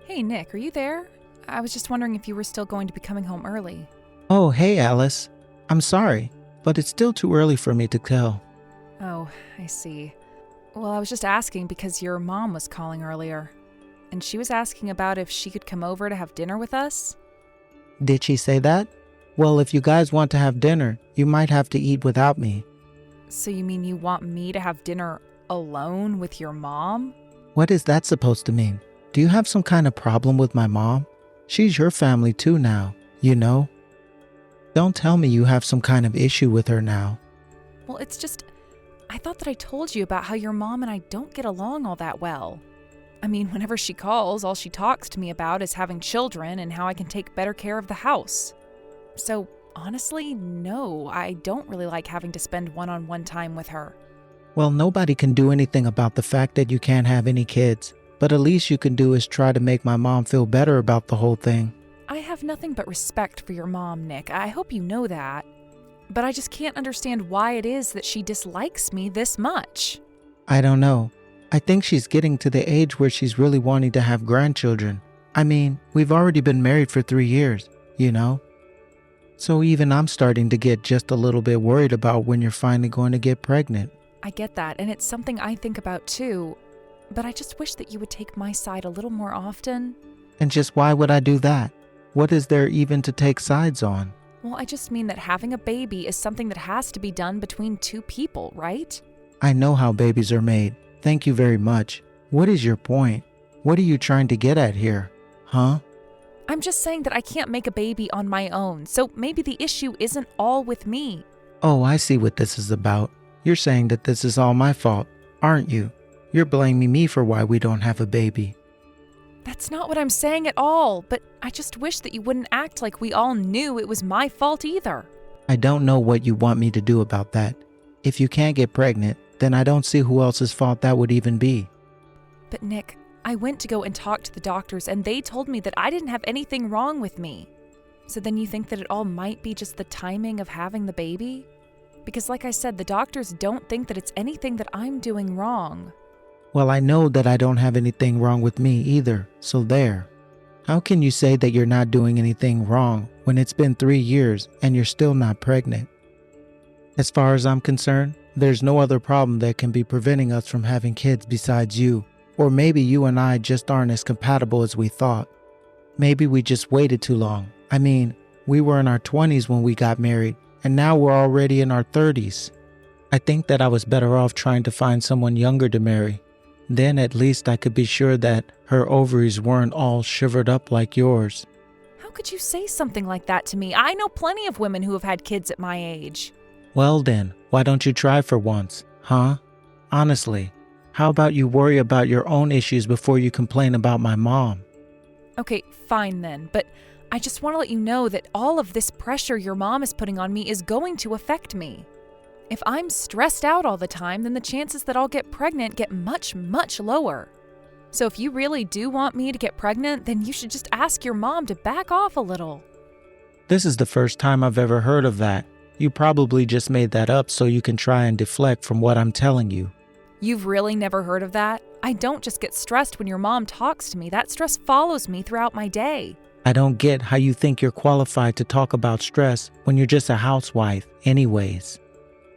Hey, Nick, are you there? I was just wondering if you were still going to be coming home early. Oh, hey, Alice. I'm sorry, but it's still too early for me to tell. Oh, I see. Well, I was just asking because your mom was calling earlier, and she was asking about if she could come over to have dinner with us. Did she say that? Well, if you guys want to have dinner, you might have to eat without me. So you mean you want me to have dinner alone with your mom? What is that supposed to mean? Do you have some kind of problem with my mom? She's your family too now, you know? Don't tell me you have some kind of issue with her now. Well, I thought that I told you about how your mom and I don't get along all that well. I mean, whenever she calls, all she talks to me about is having children and how I can take better care of the house. So, honestly, no, I don't really like having to spend one-on-one time with her. Well, nobody can do anything about the fact that you can't have any kids, but at least you can do is try to make my mom feel better about the whole thing. I have nothing but respect for your mom, Nick. I hope you know that. But I just can't understand why it is that she dislikes me this much. I don't know. I think she's getting to the age where she's really wanting to have grandchildren. I mean, we've already been married for 3 years, you know? So even I'm starting to get just a little bit worried about when you're finally going to get pregnant. I get that, and it's something I think about too. But I just wish that you would take my side a little more often. And just why would I do that? What is there even to take sides on? Well, I just mean that having a baby is something that has to be done between two people, right? I know how babies are made. Thank you very much. What is your point? What are you trying to get at here? Huh? I'm just saying that I can't make a baby on my own, so maybe the issue isn't all with me. Oh, I see what this is about. You're saying that this is all my fault, aren't you? You're blaming me for why we don't have a baby. That's not what I'm saying at all, but I just wish that you wouldn't act like we all knew it was my fault either. I don't know what you want me to do about that. If you can't get pregnant, then I don't see who else's fault that would even be. But Nick, I went to go and talk to the doctors and they told me that I didn't have anything wrong with me. So then you think that it all might be just the timing of having the baby? Because like I said, the doctors don't think that it's anything that I'm doing wrong. Well, I know that I don't have anything wrong with me either, so there. How can you say that you're not doing anything wrong when it's been 3 years and you're still not pregnant? As far as I'm concerned, there's no other problem that can be preventing us from having kids besides you. Or maybe you and I just aren't as compatible as we thought. Maybe we just waited too long. I mean, we were in our 20s when we got married, and now we're already in our 30s. I think that I was better off trying to find someone younger to marry. Then at least I could be sure that her ovaries weren't all shivered up like yours. How could you say something like that to me? I know plenty of women who have had kids at my age. Well then, why don't you try for once, huh? Honestly, how about you worry about your own issues before you complain about my mom? Okay, fine then, but I just want to let you know that all of this pressure your mom is putting on me is going to affect me. If I'm stressed out all the time, then the chances that I'll get pregnant get much, much lower. So if you really do want me to get pregnant, then you should just ask your mom to back off a little. This is the first time I've ever heard of that. You probably just made that up so you can try and deflect from what I'm telling you. You've really never heard of that? I don't just get stressed when your mom talks to me. That stress follows me throughout my day. I don't get how you think you're qualified to talk about stress when you're just a housewife anyways.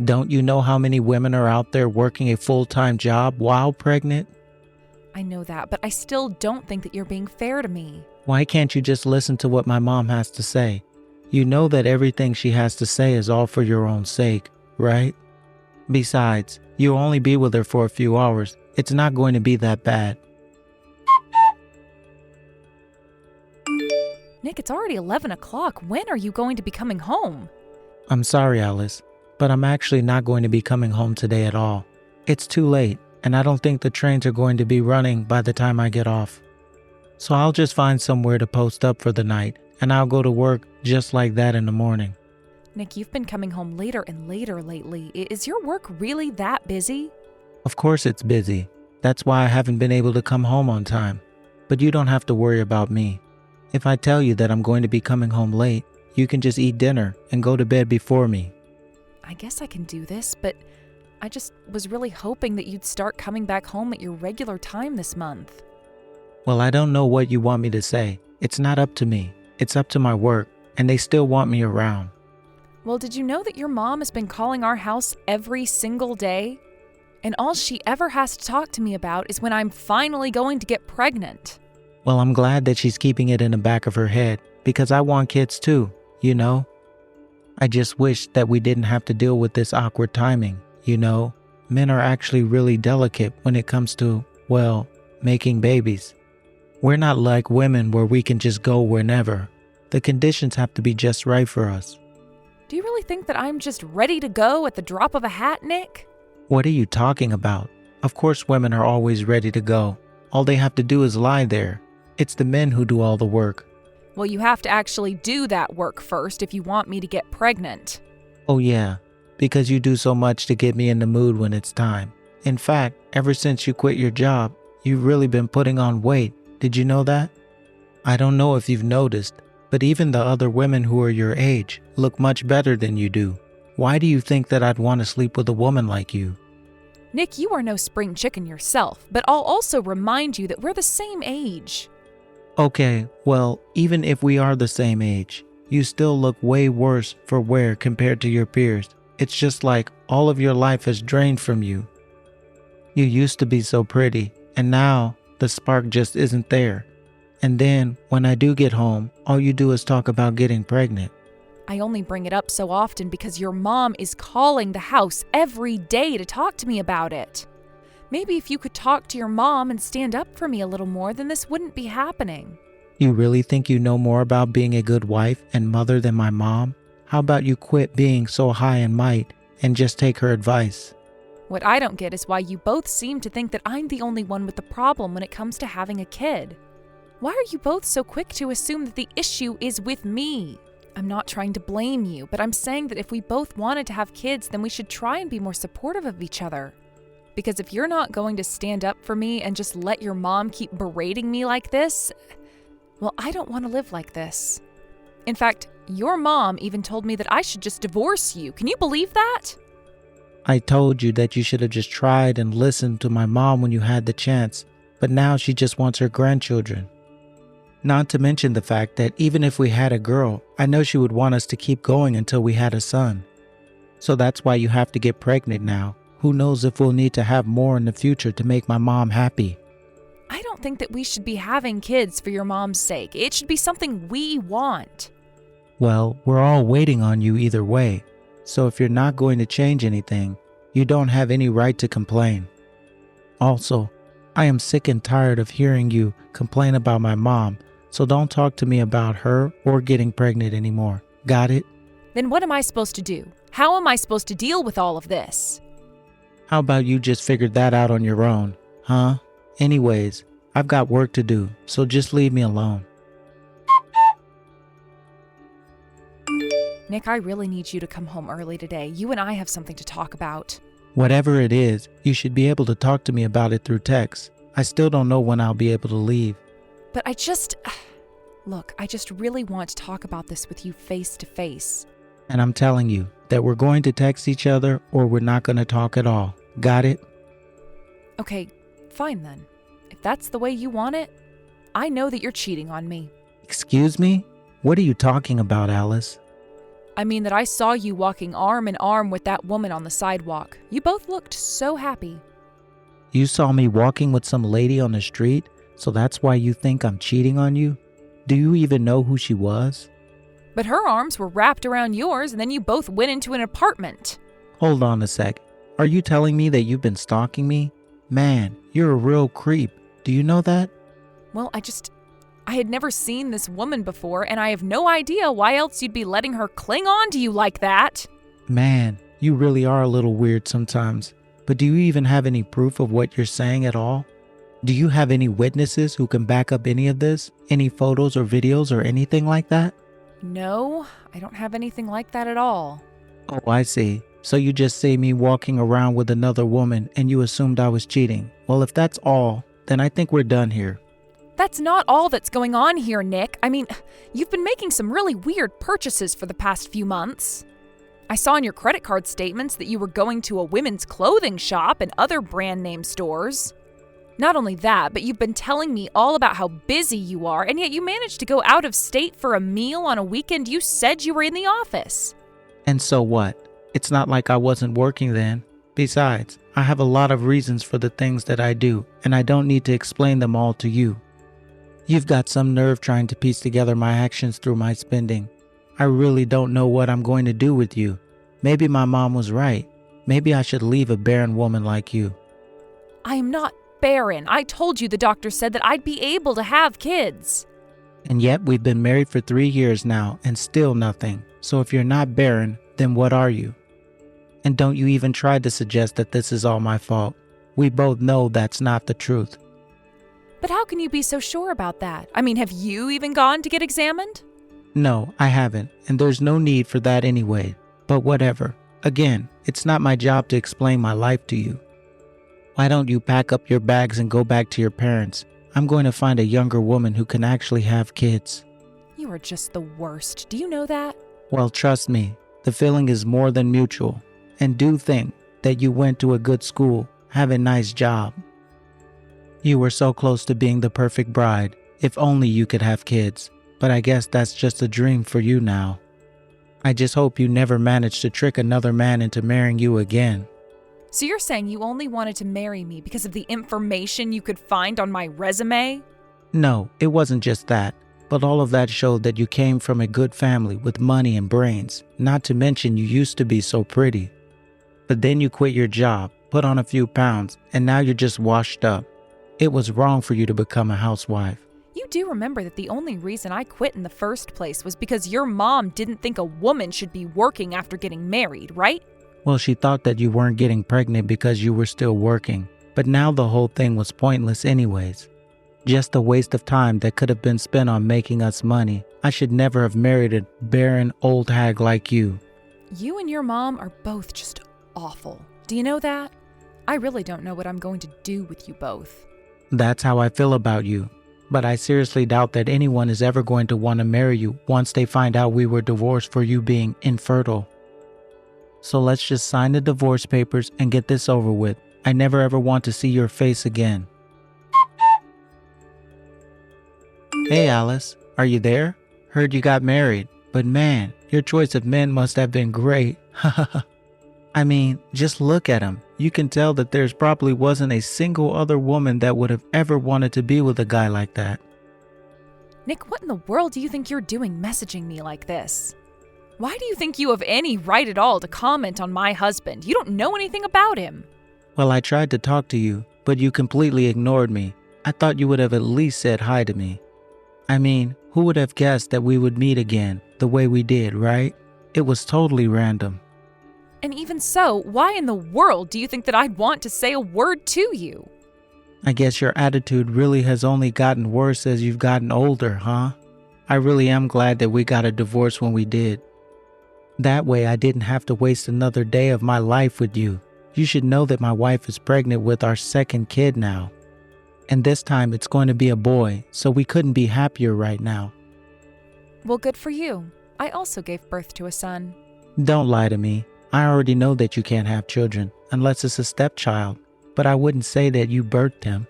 Don't you know how many women are out there working a full-time job while pregnant? I know that, but I still don't think that you're being fair to me. Why can't you just listen to what my mom has to say? You know that everything she has to say is all for your own sake, right? Besides, you'll only be with her for a few hours. It's not going to be that bad. Nick, it's already 11 o'clock. When are you going to be coming home? I'm sorry, Alice, but I'm actually not going to be coming home today at all. It's too late, and I don't think the trains are going to be running by the time I get off. So I'll just find somewhere to post up for the night, and I'll go to work just like that in the morning. Nick, you've been coming home later and later lately. Is your work really that busy? Of course it's busy. That's why I haven't been able to come home on time. But you don't have to worry about me. If I tell you that I'm going to be coming home late, you can just eat dinner and go to bed before me. I guess I can do this, but I just was really hoping that you'd start coming back home at your regular time this month. Well, I don't know what you want me to say. It's not up to me. It's up to my work, and they still want me around. Well, did you know that your mom has been calling our house every single day? And all she ever has to talk to me about is when I'm finally going to get pregnant. Well, I'm glad that she's keeping it in the back of her head, because I want kids too, you know? I just wish that we didn't have to deal with this awkward timing, you know? Men are actually really delicate when it comes to, well, making babies. We're not like women where we can just go whenever. The conditions have to be just right for us. Do you really think that I'm just ready to go at the drop of a hat, Nick? What are you talking about? Of course women are always ready to go. All they have to do is lie there. It's the men who do all the work. Well, you have to actually do that work first if you want me to get pregnant. Oh yeah, because you do so much to get me in the mood when it's time. In fact, ever since you quit your job, you've really been putting on weight. Did you know that? I don't know if you've noticed, but even the other women who are your age look much better than you do. Why do you think that I'd want to sleep with a woman like you? Nick, you are no spring chicken yourself, but I'll also remind you that we're the same age. Okay, well, even if we are the same age, you still look way worse for wear compared to your peers. It's just like all of your life has drained from you. You used to be so pretty, and now the spark just isn't there. And then, when I do get home, all you do is talk about getting pregnant. I only bring it up so often because your mom is calling the house every day to talk to me about it. Maybe if you could talk to your mom and stand up for me a little more, then this wouldn't be happening. You really think you know more about being a good wife and mother than my mom? How about you quit being so high and might and just take her advice? What I don't get is why you both seem to think that I'm the only one with the problem when it comes to having a kid. Why are you both so quick to assume that the issue is with me? I'm not trying to blame you, but I'm saying that if we both wanted to have kids, then we should try and be more supportive of each other. Because if you're not going to stand up for me and just let your mom keep berating me like this, well, I don't want to live like this. In fact, your mom even told me that I should just divorce you. Can you believe that? I told you that you should have just tried and listened to my mom when you had the chance, but now she just wants her grandchildren. Not to mention the fact that even if we had a girl, I know she would want us to keep going until we had a son. So that's why you have to get pregnant now. Who knows if we'll need to have more in the future to make my mom happy. I don't think that we should be having kids for your mom's sake. It should be something we want. Well, we're all waiting on you either way. So if you're not going to change anything, you don't have any right to complain. Also, I am sick and tired of hearing you complain about my mom, so don't talk to me about her or getting pregnant anymore. Got it? Then what am I supposed to do? How am I supposed to deal with all of this? How about you just figure that out on your own, huh? Anyways, I've got work to do, so just leave me alone. Nick, I really need you to come home early today. You and I have something to talk about. Whatever it is, you should be able to talk to me about it through text. I still don't know when I'll be able to leave. But I just really want to talk about this with you face to face. And I'm telling you that we're going to text each other or we're not going to talk at all. Got it? Okay, fine then. If that's the way you want it, I know that you're cheating on me. Excuse me? What are you talking about, Alice? I mean that I saw you walking arm in arm with that woman on the sidewalk. You both looked so happy. You saw me walking with some lady on the street, so that's why you think I'm cheating on you? Do you even know who she was? But her arms were wrapped around yours, and then you both went into an apartment. Hold on a sec. Are you telling me that you've been stalking me? Man, you're a real creep. Do you know that? Well, I had never seen this woman before, and I have no idea why else you'd be letting her cling on to you like that. Man, you really are a little weird sometimes. But do you even have any proof of what you're saying at all? Do you have any witnesses who can back up any of this? Any photos or videos or anything like that? No, I don't have anything like that at all. Oh, I see. So you just see me walking around with another woman and you assumed I was cheating. Well, if that's all, then I think we're done here. That's not all that's going on here, Nick. I mean, you've been making some really weird purchases for the past few months. I saw in your credit card statements that you were going to a women's clothing shop and other brand name stores. Not only that, but you've been telling me all about how busy you are, and yet you managed to go out of state for a meal on a weekend you said you were in the office. And so what? It's not like I wasn't working then. Besides, I have a lot of reasons for the things that I do, and I don't need to explain them all to you. You've got some nerve trying to piece together my actions through my spending. I really don't know what I'm going to do with you. Maybe my mom was right. Maybe I should leave a barren woman like you. I am not barren. I told you the doctor said that I'd be able to have kids. And yet we've been married for 3 years now and still nothing. So if you're not barren, then what are you? And don't you even try to suggest that this is all my fault. We both know that's not the truth. But how can you be so sure about that? I mean, have you even gone to get examined? No, I haven't, and there's no need for that anyway. But whatever. Again, it's not my job to explain my life to you. Why don't you pack up your bags and go back to your parents? I'm going to find a younger woman who can actually have kids. You are just the worst. Do you know that? Well, trust me, the feeling is more than mutual. And do think that you went to a good school, have a nice job. You were so close to being the perfect bride, if only you could have kids. But I guess that's just a dream for you now. I just hope you never manage to trick another man into marrying you again. So you're saying you only wanted to marry me because of the information you could find on my resume? No, it wasn't just that. But all of that showed that you came from a good family with money and brains. Not to mention you used to be so pretty. But then you quit your job, put on a few pounds, and now you're just washed up. It was wrong for you to become a housewife. You do remember that the only reason I quit in the first place was because your mom didn't think a woman should be working after getting married, right? Well, she thought that you weren't getting pregnant because you were still working. But now the whole thing was pointless anyways. Just a waste of time that could have been spent on making us money. I should never have married a barren old hag like you. You and your mom are both just awful. Do you know that? I really don't know what I'm going to do with you both. That's how I feel about you. But I seriously doubt that anyone is ever going to want to marry you once they find out we were divorced for you being infertile. So let's just sign the divorce papers and get this over with. I never ever want to see your face again. Hey Alice, are you there? Heard you got married, but man, your choice of men must have been great. I mean, just look at him. You can tell that there's probably wasn't a single other woman that would have ever wanted to be with a guy like that. Nick, what in the world do you think you're doing messaging me like this? Why do you think you have any right at all to comment on my husband? You don't know anything about him. Well, I tried to talk to you, but you completely ignored me. I thought you would have at least said hi to me. I mean, who would have guessed that we would meet again the way we did, right? It was totally random. And even so, why in the world do you think that I'd want to say a word to you? I guess your attitude really has only gotten worse as you've gotten older, huh? I really am glad that we got a divorce when we did. That way I didn't have to waste another day of my life with you. You should know that my wife is pregnant with our second kid now. And this time it's going to be a boy, so we couldn't be happier right now. Well, good for you. I also gave birth to a son. Don't lie to me. I already know that you can't have children, unless it's a stepchild. But I wouldn't say that you birthed him.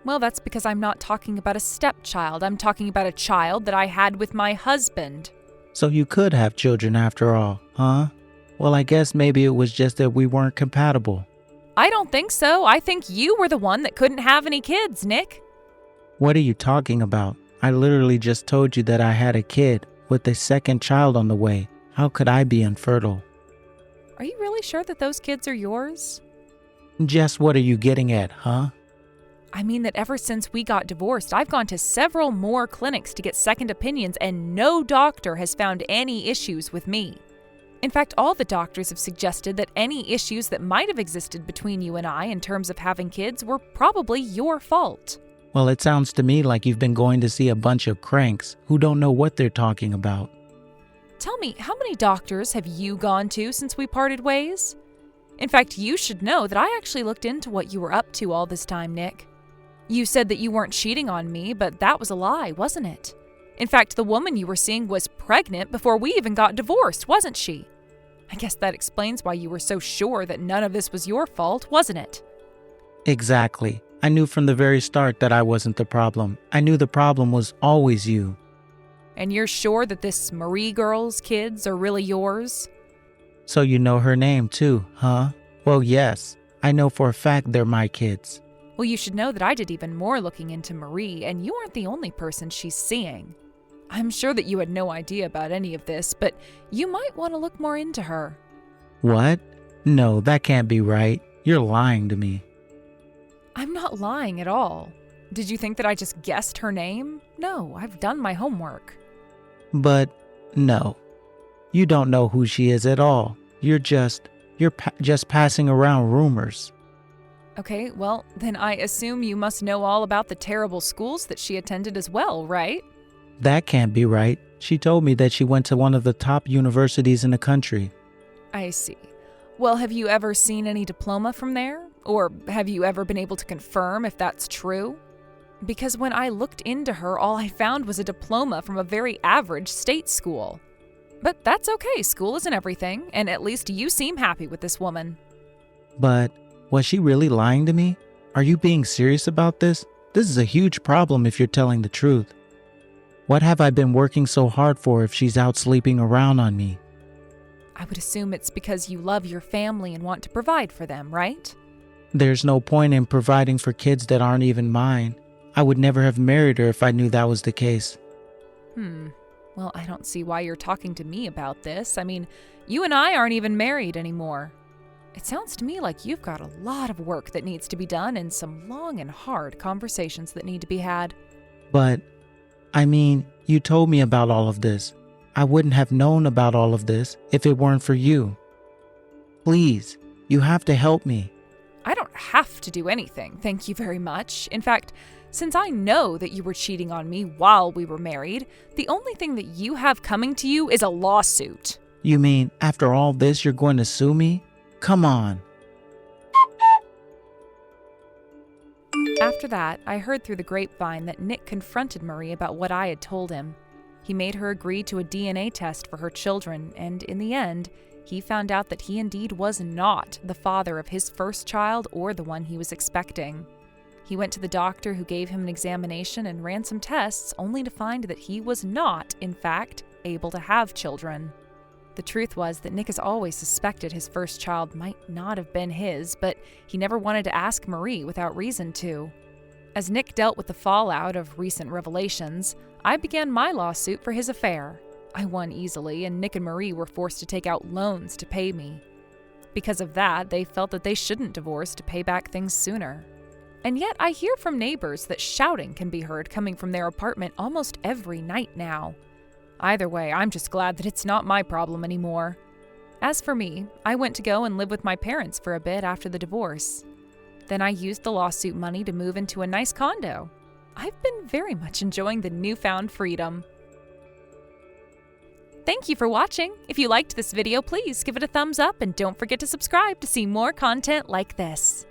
Well, that's because I'm not talking about a stepchild. I'm talking about a child that I had with my husband. So you could have children after all, huh? Well, I guess maybe it was just that we weren't compatible. I don't think so. I think you were the one that couldn't have any kids, Nick. What are you talking about? I literally just told you that I had a kid with a second child on the way. How could I be infertile? Are you really sure that those kids are yours? Just what are you getting at, huh? I mean that ever since we got divorced, I've gone to several more clinics to get second opinions, and no doctor has found any issues with me. In fact, all the doctors have suggested that any issues that might have existed between you and I in terms of having kids were probably your fault. Well, it sounds to me like you've been going to see a bunch of cranks who don't know what they're talking about. Tell me, how many doctors have you gone to since we parted ways? In fact, you should know that I actually looked into what you were up to all this time, Nick. You said that you weren't cheating on me, but that was a lie, wasn't it? In fact, the woman you were seeing was pregnant before we even got divorced, wasn't she? I guess that explains why you were so sure that none of this was your fault, wasn't it? Exactly. I knew from the very start that I wasn't the problem. I knew the problem was always you. And you're sure that this Marie girl's kids are really yours? So you know her name too, huh? Well, yes. I know for a fact they're my kids. Well, you should know that I did even more looking into Marie, and you aren't the only person she's seeing. I'm sure that you had no idea about any of this, but you might want to look more into her. What? No, that can't be right. You're lying to me. I'm not lying at all. Did you think that I just guessed her name? No, I've done my homework. But no. You don't know who she is at all. You're just passing around rumors. Okay, well, then I assume you must know all about the terrible schools that she attended as well, right? That can't be right. She told me that she went to one of the top universities in the country. I see. Well, have you ever seen any diploma from there? Or have you ever been able to confirm if that's true? Because when I looked into her, all I found was a diploma from a very average state school. But that's okay, school isn't everything, and at least you seem happy with this woman. But was she really lying to me? Are you being serious about this? This is a huge problem if you're telling the truth. What have I been working so hard for if she's out sleeping around on me? I would assume it's because you love your family and want to provide for them, right? There's no point in providing for kids that aren't even mine. I would never have married her if I knew that was the case. Well, I don't see why you're talking to me about this. I mean, you and I aren't even married anymore. It sounds to me like you've got a lot of work that needs to be done and some long and hard conversations that need to be had. But, I mean, you told me about all of this. I wouldn't have known about all of this if it weren't for you. Please, you have to help me. I don't have to do anything, thank you very much. In fact, since I know that you were cheating on me while we were married, the only thing that you have coming to you is a lawsuit. You mean after all this you're going to sue me? Come on. After that, I heard through the grapevine that Nick confronted Marie about what I had told him. He made her agree to a DNA test for her children, and in the end, he found out that he indeed was not the father of his first child or the one he was expecting. He went to the doctor who gave him an examination and ran some tests, only to find that he was not, in fact, able to have children. The truth was that Nick has always suspected his first child might not have been his, but he never wanted to ask Marie without reason to. As Nick dealt with the fallout of recent revelations, I began my lawsuit for his affair. I won easily, and Nick and Marie were forced to take out loans to pay me. Because of that, they felt that they shouldn't divorce to pay back things sooner. And yet I hear from neighbors that shouting can be heard coming from their apartment almost every night now. Either way, I'm just glad that it's not my problem anymore. As for me, I went to go and live with my parents for a bit after the divorce. Then I used the lawsuit money to move into a nice condo. I've been very much enjoying the newfound freedom. Thank you for watching. If you liked this video, please give it a thumbs up and don't forget to subscribe to see more content like this.